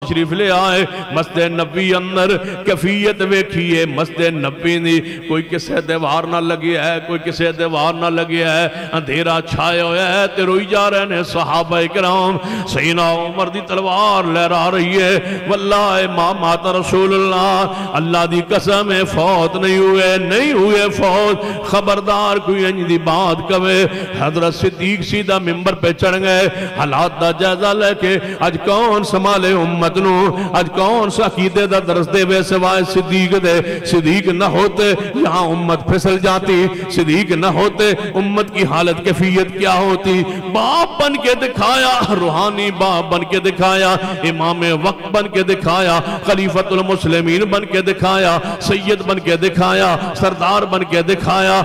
شریف لے آئے مسجد نبی اندر کیفیت ویکھیے مسجد نبی دی کوئی کسے دیوار نہ لگی ہے کوئی کسے دیوار نہ لگی ہے اندھیرا چھائے ہوئے ہے تے روئی جا رہے ہیں صحابہ کرام سیدنا عمر دی تلوار لہرا رہی ہے واللہ ما مات رسول اللہ دی قسم فوت نہیں ہوئے فوت خبردار کوئی انج دی بات کہے حضرت صدیق سیدھا ممبر پہ چڑھ گئے حالات دا جائزہ لے کے آج کون سنبھالے امت نو آج کون سا عقیدے دا درس دے بے سوائے صدیق دے صدیق نہ ہوتے یہاں امت پھسل جاتی صدیق نہ ہوتے امت کی حالت کیفیت کیا ہوتی باپ بن کے دکھایا روحانی باپ بن کے دکھایا امام وقت بن کے دکھایا خلیفۃ المسلمین بن کے دکھایا سید بن کے دکھایا سردار بن کے دکھایا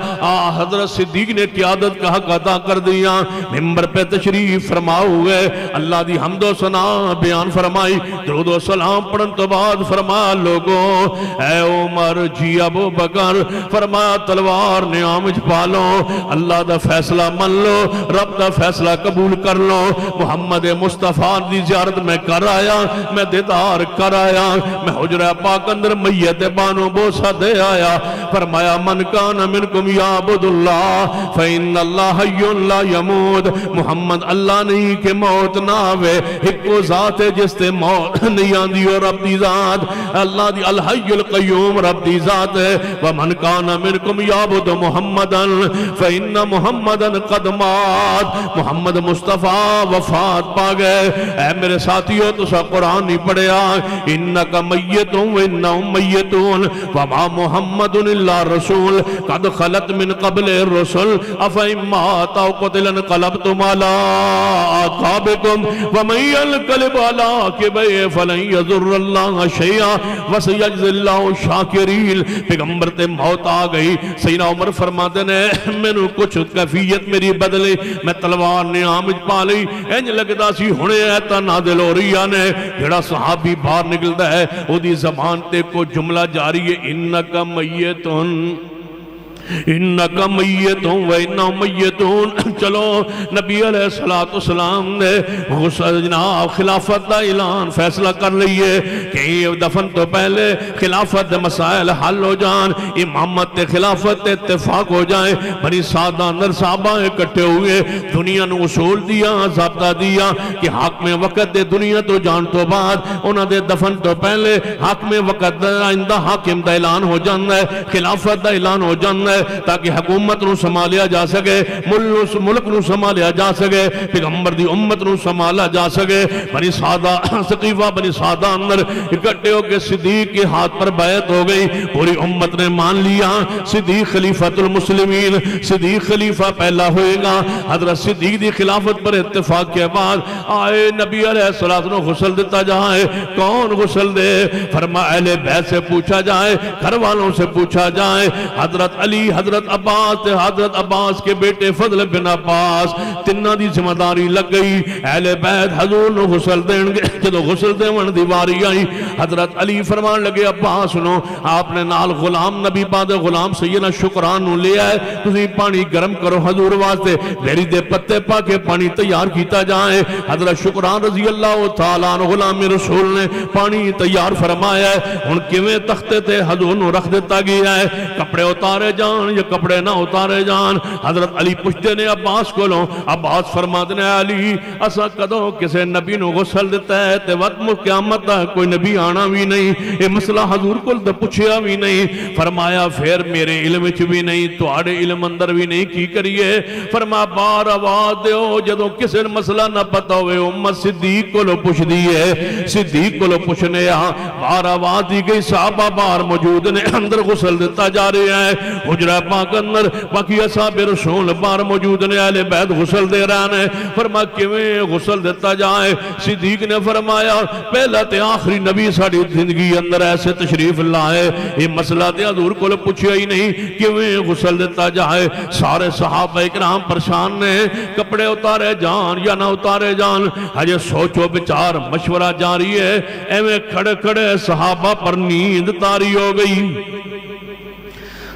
حضرت صدیق نے قیادت کا حق عطا کر دیا ممبر پہ تشریف فرما ہوئے اللہ دی حمد و ثنا بیان فرمائی درود و سلام پڑھن تو بعد فرمایا لوگوں اے عمر جی ابو بکر فرمایا تلوار نیامج پالو اللہ دا فیصلہ من لو رب دا فیصلہ قبول کر لو محمد مصطفیٰ دی زیارت میں کر آیا میں دیدار کر آیا میں حجرہ پاک اندر میت بانو بوسہ دے آیا فرمایا من کان منکم یعبد اللہ فإن اللہ حی لا یموت محمد اللہ نہیں کہ موت نہ آوے ایک وہ ذات ہے جس تے موت نہیں آندی اور رب دی ذات اللہ دی الحی القیوم رب دی ذات ہے ومن کان منکم یعبد محمدًا فإن محمدًا قد مات محمد مصطفیٰ وفات پا گئے اے میرے ساتھیوں تو سا قرآن نہیں پڑھیا انکا میتون وانہم میتون وما محمد الا رسول قد خلت من قبل الرسل افئن مات او قتل انقلبتم على اعقابکم ومن ينقلب على عاقبیہ فلن یضر اللہ شیئا وسیجزی اللہ شاکرین پیغمبر تے موت آ گئی سیدنا عمر فرماتے ہیں میں نے کچھ کیفیت میری بدلی میں تلوار نے آمج پا لی انج لگتا سی ہونے ایتا نادل ہو رہی آنے جڑا صحابی باہر نکلتا ہے وہ دی زبان تے کو جملہ جاری ہے انکا میتون انکا میتون و انہم میتون چلو نبی علیہ السلام نے جناب خلافت دا اعلان فیصلہ کر لئیے کہ یہ دفن تو پہلے خلافت مسائل حل ہو جان امامت خلافت اتفاق ہو جائیں بنی سعدہ اندر صحابہ اکٹھے ہوئے دنیا نے اصول دیا ضابطہ دیا کہ حق میں وقت دے دنیا تو جان تو بعد انہاں دے دفن تو پہلے حق میں وقت آئندہ حاکم دا اعلان ہو جانا ہے خلافت دا اعلان ہو جانا ہے تاکہ حکومت نو سنبھالیا جا سکے ملک نو سنبھالیا جا سکے پیغمبر دی امت نو سنبھالا جا سکے بنی سعدہ سقیفہ بنی سعدہ اندر اکٹھے ہو کے صدیق کے ہاتھ پر بیعت ہو گئی پوری امت نے مان لیا صدیق خلیفۃ المسلمین صدیق خلیفہ پہلا ہوئے گا حضرت صدیق دی خلافت پر اتفاق کے بعد آئے نبی علیہ السلام نے غسل دیتا جائے کون غسل دے فرمایا اہل بیت سے پوچھا جائے گھر والوں سے پوچھا جائے حضرت علی حضرت عباس کے بیٹے فضل بن عباس تنہ دی ذمہ داری لگ گئی اہل بیت حضور نو غسل دیں گے جدو غسل دیں ون دیواری آئی حضرت علی فرمان لگے عباس نو آپ نے نال غلام نبی پاک غلام سیدنا شکران نو لے آئے تسی پانی گرم کرو حضور واسطے بیری دے پتے پا کے پانی تیار کیتا جائے حضرت شکران رضی اللہ تعالیٰ غلام رسول نے پانی تیار فرمایا ہے ان کیویں تختے تے حضور نو رکھ دیتا گیا ہے کپڑے اتارے جان یا کپڑے نہ اتارے جان حضرت علی پوچھتے نے عباس کو لو عباس فرماتے نے علی اسا کدو کسے نبی نو غسل دیتا ہے تے وقت قیامت دا کوئی نبی آنا بھی نہیں یہ مسئلہ حضور کو پوچھیا بھی نہیں فرمایا پھر میرے علم وچ بھی نہیں تواڈے علم اندر بھی نہیں کی کریے فرمایا بار آواز دیو جدوں کسے مسئلہ نہ پتا ہوئے امت صدیق کو لو پوچھ دیئے صدیق کو لو پوچھنے بار آواز دی گئی صحابہ بار موجود نے اندر غسل دیتا جا رہے ہیں حجرہ پاک اندر باقی اصحاب رسول بار موجود نے اہل بیت غسل دے رہے ہیں فرمایا کیویں غسل دیتا جائے صدیق نے فرمایا پہلا تے آخری نبی ساڑی زندگی اندر ایسے تشریف لائے یہ مسئلہ تے حضور کو لے پوچھیا ہی نہیں کیویں غسل دیتا جائے سارے صحابہ اکرام پریشان نے کپڑے اتارے جان یا نہ اتارے جان ہجے سوچو بچار مشورہ جاری ہے ایویں کھڑے کھڑے صحابہ پر نیند تاری ہو گئی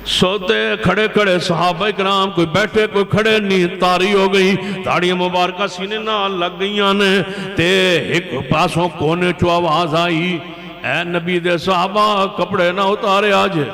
سوتے کھڑے کھڑے صحابہ کرام، کوئی بیٹھے کوئی کھڑے، نیند تاری ہو گئی، داڑیاں مبارکہ سینے نال لگ گئیاں نے تے ایک پاسوں کونے چو آواز آئی، اے نبی دے صحابہ کپڑے نہ اتارے آجے،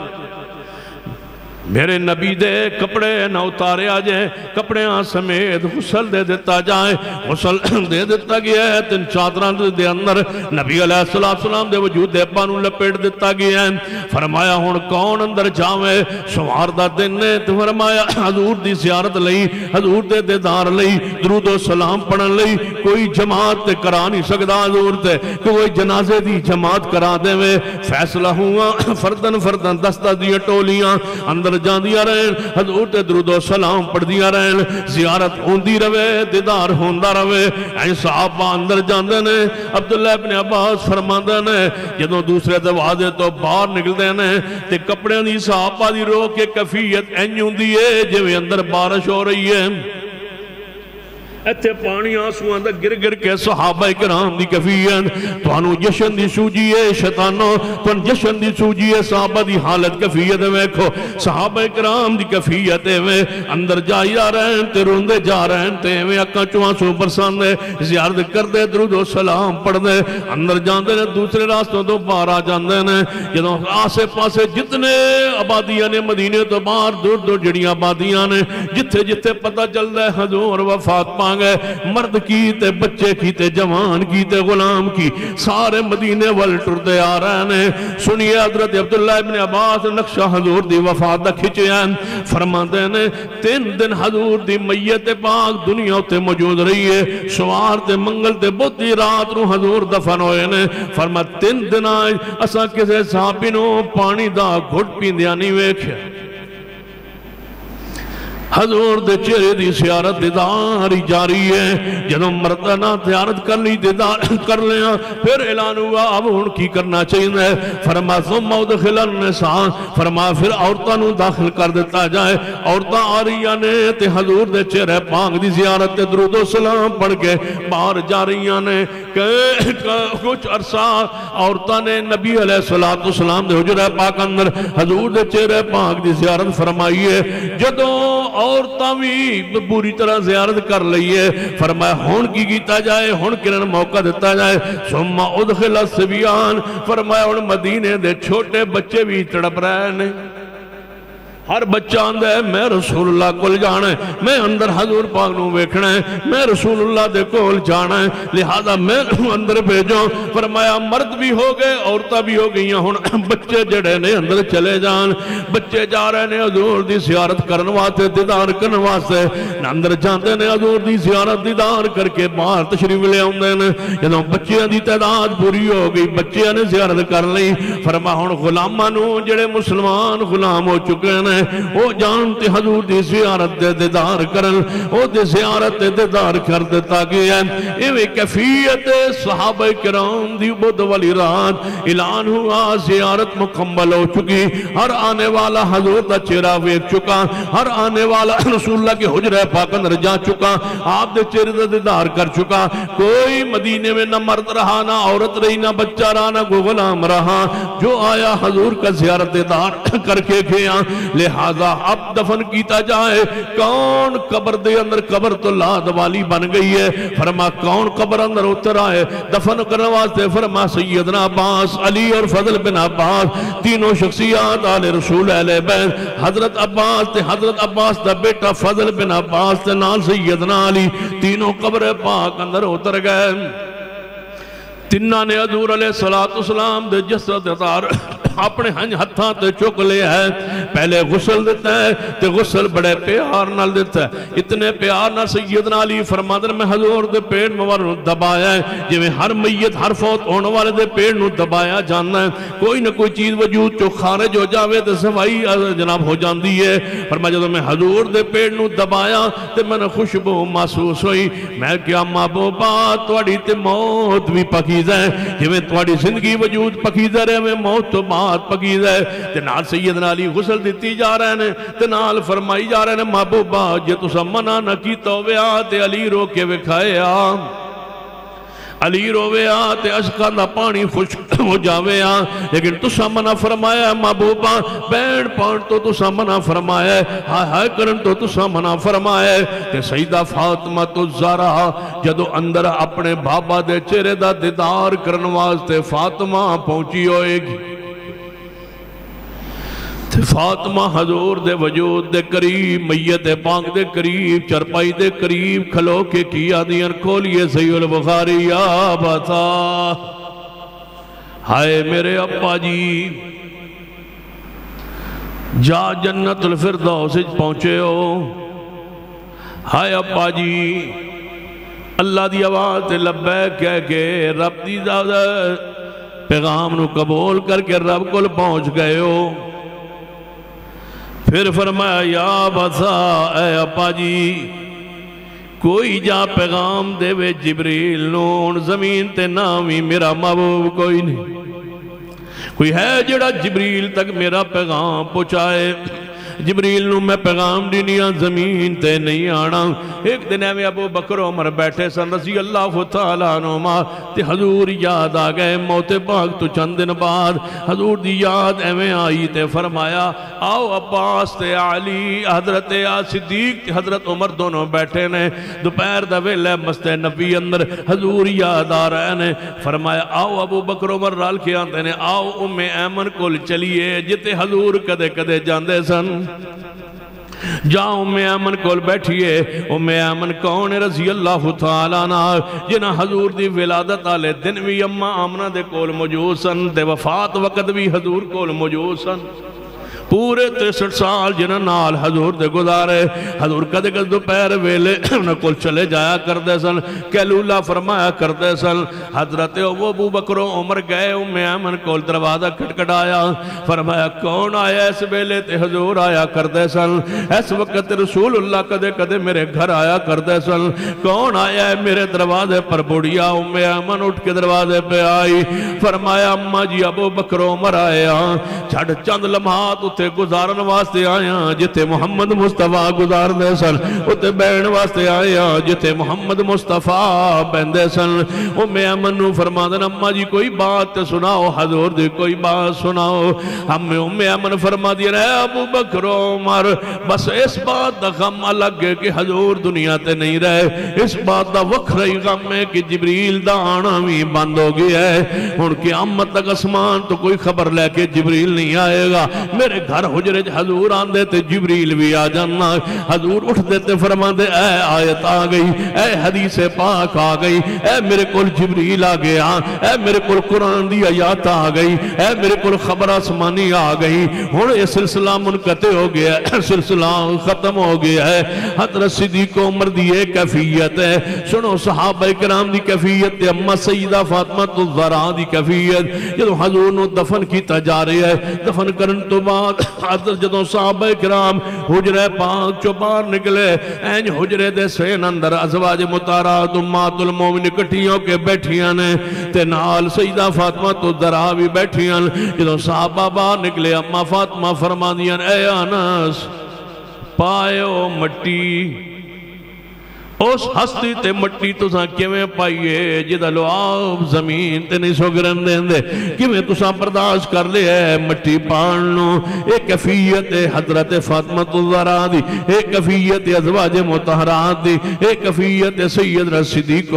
میرے نبی دے کپڑے نہ اتارے آجے، کپڑیاں سمیت غسل دے دیتا جائے، غسل دے دیتا گیا ہے، تین چادران دے اندر نبی علیہ السلام دے وجود دے پانوں لپیٹ دیتا گیا ہے۔ فرمایا ہون کون اندر جاوے، سوار دا دن نے تو فرمایا حضور دی زیارت لئی، حضور دے دیدار لئی، درود و سلام پڑھن لئی، کوئی جماعت تے کرا نہیں سکدا حضور تے، کوئی جنازے دی جماعت کرا دے میں، فیصلہ ہوا فردن فردن دستہ دیا ٹولیاں اندر جان دیا رہن، حضور تے درود و سلام پڑھ دیا رہن، زیارت ہوندی روے، دیدار ہوندہ روے، این صحابہ اندر جان دینے۔ عبداللہ ابن عباس فرمان دینے جدوں دوسرے دروازے تو باہر نکل دینے تے کپڑے دی صحابہ دی رو کے کفیت این ہوندی ہے جو اندر بارش ہو رہی ہے، ایتھے پانی آنسو اندر گر گر کے صحابہ کرام دی کفیت، توانو جشن دی سوجیے شیطانو، توان جشن دی سوجیے صحابہ دی حالت کفیت ویکھو، صحابہ کرام دی کفیت میں اندر جائی جا رہے ہیں تے روندے جا رہے ہیں تے میں اکا چوانسو پرسان دے، زیارت کر دے، درود و سلام پڑھ دے، اندر جان دے دوسرے راستوں تو باہر آ جان دے نے، جدوں آسے پاسے جتنے آبادیاں نے مدینے تو باہر دور دور جڑیاں آبادیاں نے، جتھے جتھے پتہ چل دے حضور وفات پا گئے، مرد کی تے بچے کی تے جوان کی تے غلام کی، سارے مدینے وال ٹردے آ رہے ہیں۔ سنیے حضرت عبداللہ ابن عباس نقشہ حضور دی وفات دا کھچے ہیں، فرما دینے 3 دن حضور دی میت پاک دنیا تے موجود رہی ہے، سوار تے منگل تے بدھ رات رو حضور دفن ہوئے نے، فرما 3 دن آئے اسا کسے صحابینوں پانی دا گھٹ پیندیا نہیں ویکھیا، حضور دے چہرے دی زیارت دیداری جاری ہے، جدوں مردانہ زیارت کر لی دیدار کر لیا، پھر اعلان ہوا اب ان کی کرنا چاہیے، فرما ثم ادخل النساء، فرما پھر عورتوں داخل کر دیتا جائے، عورتاں آ رہی نے تے حضور دے چہرے پاک دی زیارت تے درود و سلام پڑھ کے باہر جا رہی نے، کچھ عرصہ عورتاں نے نبی علیہ السلام دے حجرہ پاک اندر حضور دے چہرے پاک دی زیارت فرمائی ہے، جدوں عورتاں بھی بری طرح زیارت کر لئیے، فرمایا ہون کی کیتا جائے، ہون کرن موقع دیتا جائے، ثم ادخل الصبیان، فرمایا ہون مدینے دے چھوٹے بچے بھی تڑپ رہے ہیں، ہر بچہ آندہ ہے میں رسول اللہ کول جانا ہے، میں اندر حضور پاک نو ویکھنا ہے، میں رسول اللہ دے کول جانا ہے، لہذا میں اندر بھیجوں، فرمایا مرد بھی ہو گئے عورتہ بھی ہو گئی ہیں، بچے جڑے نے اندر چلے جان، بچے جا رہے نے حضور دی زیارت کرن واسطے دیدار کرن واسطے، اندر جاندے نے حضور دی زیارت دیدار کر کے باہر تشریف لے آندے نے، جدوں بچیاں دی تعداد پوری ہو گئی، بچیاں نے زیارت کر لی، فرمایا ہن غلاماں نو جڑے مسلمان غلام ہو چکے ہیں وہ جانتے حضور دی زیارت دے دیدار کرن، وہ دے زیارت دے دیدار کر دیتا گیا ہے، ایوے کیفیت صحابہ کرام دی بدھ والی رات اعلان ہوا، زیارت مکمل ہو چکی، ہر آنے والا حضور دا چہرہ ویکھ چکا، ہر آنے والا رسول اللہ کے حجرہ پاک اندر جا چکا، آپ دے چہرے دا دیدار کر چکا، کوئی مدینے میں نہ مرد رہا نہ عورت رہی نہ بچہ رہا نہ کوئی غلام رہا، جو آیا حضور کا زیارت دیدار کر کے گیا، لہذا اب دفن کیتا جائے، کون قبر دے اندر، قبر تو لاد والی بن گئی ہے، فرما کون قبر اندر اتر آئے، دفن کرنے واسطے فرما سیدنا عباس، علی اور فضل بن عباس، تینوں شخصیات آل رسول اہل بیت، حضرت عباس تے حضرت عباس دا بیٹا فضل بن عباس تے نال سیدنا علی، تینوں قبر پاک اندر اتر گئے، تینہ نے حضور علیہ السلام دے جسد اتار اپنے ہتھاں تے چک لے ہے، پہلے غسل دیتا ہے تے غسل بڑے پیار نال دیتا ہے، اتنے پیار نال سیدنا علی فرماندر میں حضور دے پیڑ مبارک دبایا ہے، جویں ہر میت ہر فوت ہونے والے دے پیڑ نو دبایا جانا ہے، کوئی نہ کوئی چیز وجود چو خارج ہو جاوے تے صفائی جناب ہو جاندی ہے، فرمایا جدوں میں حضور دے پیڑ نو دبایا تے میں نے خوشبو محسوس ہوئی، میں کیا محبوبہ تواڈی تے موت بھی پکیزہ ہے، جویں تواڈی زندگی وجود پکیزہ رہے میں موت تو بات پکیزہ ہے، تے نال سیدنا علی غسل دیتی جا رہے ہیں، تے نال فرمائی جا رہے ہیں محبوبہ جے تسا منع نہ کیتا ہویا تے علی رو کے وکھایا، علی روے تے اشکاں دا پانی خشک ہو جاوے لیکن تسا منع فرمایا محبوبہ بین پان تو تسا منع فرمایا ہائے ہائے کرن تو تسا منع فرمایا تے سیدہ فاطمہ تو زہرا جدو اندر اپنے بابا دے چہرے دا دیدار کرن واسطے فاطمہ پہنچی ہوئے گی فاطمہ حضور دے وجود دے قریب میت پاک دے قریب چرپائی دے قریب کھلو کے کیا دیاں کھولیے صحیح البخاری یا بتا ہائے میرے ابا جی جا جنت الفردوس پہنچے ہو ہائے ابا جی اللہ دی آواز تے لبیک کہہ کے رب دی پیغام نو قبول کر کے رب کل پہنچ گئے ہو پھر فرمایا یا بسا اے اپا جی کوئی جا پیغام دے وے جبریل نون زمین تے نامی میرا محبوب کوئی نہیں کوئی ہے جڑا جبریل تک میرا پیغام پہنچائے جبریل نو میں پیغام دینیاں زمین تے نہیں آنا ایک دن میں ابو بکر عمر بیٹھے سن رضی اللہ تعالیٰ عنہما تے حضور یاد آگئے موت پاک تو چند دن بعد حضور دی یاد ایویں آئی تے فرمایا آؤ عباس تے علی حضرت صدیق تے حضرت عمر دونوں بیٹھے نے دوپہر دا ویلے مسجد نبی اندر حضور یاد آ رہے نے فرمایا آؤ ابو بکر عمر رال کے آتے نے آؤ ام ایمن کول چلیے جتے حضور کدے کدے جاندے سن جا ام ایمن کول بیٹھئے ام ایمن کون رضی اللہ تعالیٰ عنہ جنہ حضور دی ولادت آلے دن بھی اممہ آمنہ دے کول موجود سن دے وفات وقت بھی حضور کول موجود سن پورے 63 سال جنہ نال حضور دے گزارے حضور کدے کدے دوپہر ویلے انہوں کول چلے جایا کردے سن کیلولہ فرمایا کردے سن حضرت ابو بکر عمر گئے ام ایمن کول دروازہ کھٹکھٹایا فرمایا کون آیا اس ویلے تے حضور آیا کردے سن اس وقت رسول اللہ کدے کدے میرے گھر آیا کردے سن کون آیا ہے میرے دروازے پر بڑھیا ام ایمن اٹھ کے دروازے پہ آئی فرمایا اماں جی ابو بکر عمر آیا چھڑ چند لمحات اتے گزارن واسطے آیا جتے محمد مصطفیٰ گزار دے سن اتے بین واسطے آیا جتے محمد مصطفیٰ بین دے سن ام ایمن نو فرما دن اممہ جی کوئی بات سناؤ حضور دی کوئی بات سناؤ ہم ام ایمن فرما دیا اے ابو بکر عمر بس اس بات دا غم الگ ہے کہ حضور دنیا تے نہیں رہے اس بات دا وکھرائی غم ہے کہ جبریل دا آنا بھی بند ہو گیا ہے ان قیامت تک اسمان تو کوئی خبر لے کے جبریل نہیں آئے گا میرے گھر حجرے حضور آن دیتے جبریل بھی آ جانا حضور اٹھ دیتے فرما دے اے آیت آ گئی اے حدیث پاک آ گئی اے میرے کل جبریل آ گیا اے میرے کل قرآن دی آیات آ گئی اے میرے کل خبر آسمانی آ گئی ہون یہ سلسلہ منقطع ہو گیا ہے سلسلہ ختم ہو گیا ہے حضرت صدیق عمر دی ایک کیفیت ہے سنو صحابہ کرام دی کیفیت ہے اما سیدہ فاطمہ الزہرا دی کیفیت جدو حضور نو دفن کی تجارے ہے دفن کرن تو بعد حضرت جدو صحابہ کرام حجرہ پاک چو باہر نکلے اینج حجرے دے سین اندر ازواج مطارات امات المومن کٹھیوں کے بیٹھیاں نے تے نال سیدہ فاطمہ تو ذرا بھی بیٹھیاں جدو صحابہ باہر نکلے اما فاطمہ فرما دیاں اے انس پائیو مٹی اس ہستی تے مٹی تساں کیویں پائیے جدہ لعاب زمین تے نہیں سو گرن دیں دے کیویں تساں برداشت کر لے ہے مٹی پاننو ایک کیفیت حضرت فاطمہ الزہرا دی ایک کیفیت ازواج مطہرات دی ایک کیفیت سید صدیق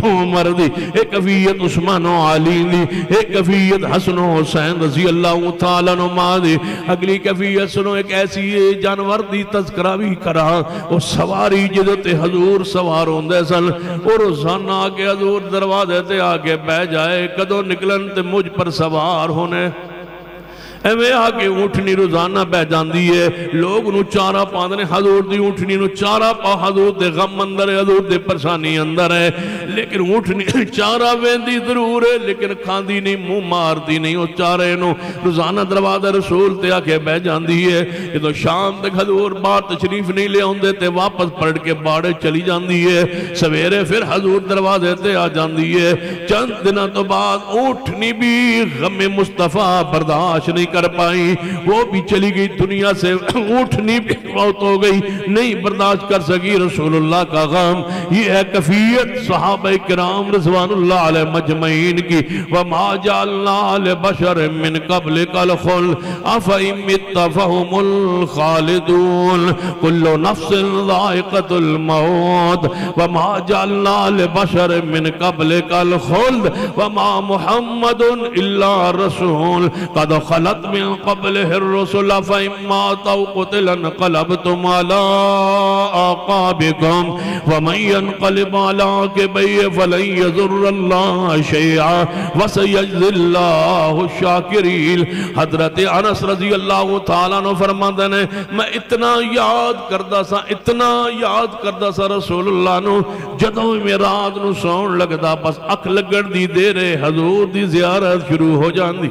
عمر دی ایک کیفیت عثمان و علی دی ایک کیفیت حسن و حسین رضی اللہ تعالیٰ نما دی اگلی کیفیت سنو ایک ایسی جانور دی تذکرہ بھی کرا وہ سواری جدت حضور سوار ہوندے سن اور روزانہ آگے حضور دروازے تے آگے بہ جائے کدو نکلن تے مجھ پر سوار ہونے ایویں آگے اونٹنی روزانہ بہ جاندی ہے لوگ نو چارہ پاندنے حضور دی اونٹنی نو چارہ پا حضور دے غم اندر ہے حضور دے پرشانی اندر ہے لیکن اونٹنی چارہ ویندی ضرور ہے لیکن کھاندی نہیں منہ مارتی نہیں اس چارے نو روزانہ دروازہ رسول تے آکے بہ جاندی ہے کہ تو شام تک حضور بار تشریف نہیں لے ہوندے تے واپس پڑھ کے باڑے چلی جاندی ہے سویرے پھر حضور دروازے تے آ جاندی ہے چند دنہ تو بعد اونٹنی بھی غم مصطفیٰ برداشت نہیں نہیں کر پائی، وہ بھی چلی گئی دنیا سے، اٹھنی بھی موت ہو گئی، نہیں برداشت کر سکی رسول اللہ کا غم۔ یہ ہے کفیت صحابہ کرام رضوان اللہ علیہ مجمعین کی۔ وَمَا جَعَلْنَا لِبَشَرٍ مِّن قَبْلِكَ الْخُلْدَ أَفَإِن مِّتَّ فَهُمُ الْخَالِدُونَ كُلُّ نَفْسٍ ذَائِقَةُ الْمَوْتِ وَمَا جَعَلْنَا لِبَشَرٍ مِّن قَبْلِكَ الْخُلْدَ وَمَا مُحَمَّدٌ إِلَّا رَسُولٌ قَدْ خَلَتْ مِن قَبْلِهِ الرُّسُلُ أَفَإِن مَّاتَ أَوْ قُتِلَ انقلبتم عَلَىٰ أَعْقَابِكُمْ وَمَن يَنقلب عَلَىٰ عَقِبَيْهِ فَلَن يَضُرَّ اللَّهَ شَيْئًا وَسَيَجْزِي اللَّهُ الشَّاكِرِينَ۔ حضرت انس رضی اللہ تعالیٰ عنہ فرماتے ہیں میں اتنا یاد کردہ سا رسول اللہ نو، جدوں میں رات نو سون لگدا بس اکھ لگڑ دی دے حضور دی زیارت شروع ہو جاندی۔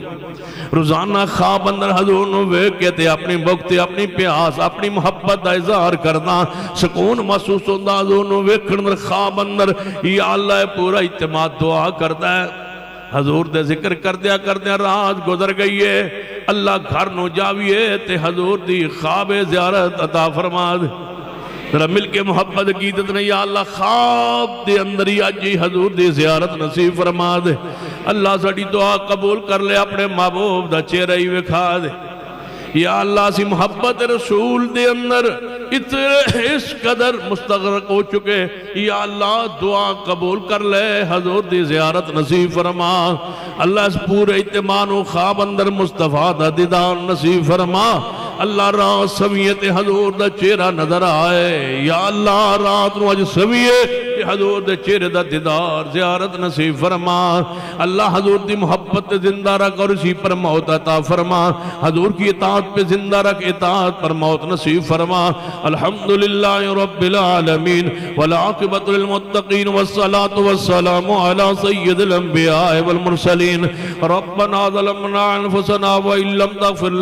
روزانہ خواب اندر حضور نو ویکھ کے تے اپنی بغض اپنی پیاس اپنی محبت دا اظہار کرنا، سکون محسوس ہوندا حضور نو ویکھن اندر خواب اندر یا اللہ پورا اعتماد دعا کردا ہے۔ حضور دے ذکر کردیا رات گزر گئی ہے، اللہ گھر نو جاویے تے حضور دی خواب زیارت عطا فرما دے۔ ذرا مل کے محبت کی دتنے یا اللہ خواب دے اندر ہی آج حضور دی زیارت نصیب فرما دے۔ اللہ ساڑی دعا قبول کر لے، اپنے محبوب دا چہرہ ہی وکھا دے۔ یا اللہ سی محبت رسول دے اندر اس قدر مستغرق ہو چکے، یا اللہ دعا قبول کر لے، حضور دی زیارت نصیب فرما۔ اللہ اس پورے اعتماد و خواب اندر مصطفیٰ دا دیدار نصیب فرما۔ اللہ رات سویت حضور دا چہرہ نظر آئے، یا اللہ رات نو اج سویت حضور دے چہرے دا دیدار زیارت نصیب فرما۔ اللہ حضور دی محبت زندہ رکھ اور اسی پر موت عطا فرما۔ حضور کی اطاعت پہ زندہ رکھ، اطاعت پر موت نصیب فرما۔ الحمدللہ رب العالمین والعاقبۃ للمتقین والصلاة والسلام علی سید الانبیاء والمرسلین۔ ربنا ظلمنا انفسنا وإن لم تغفر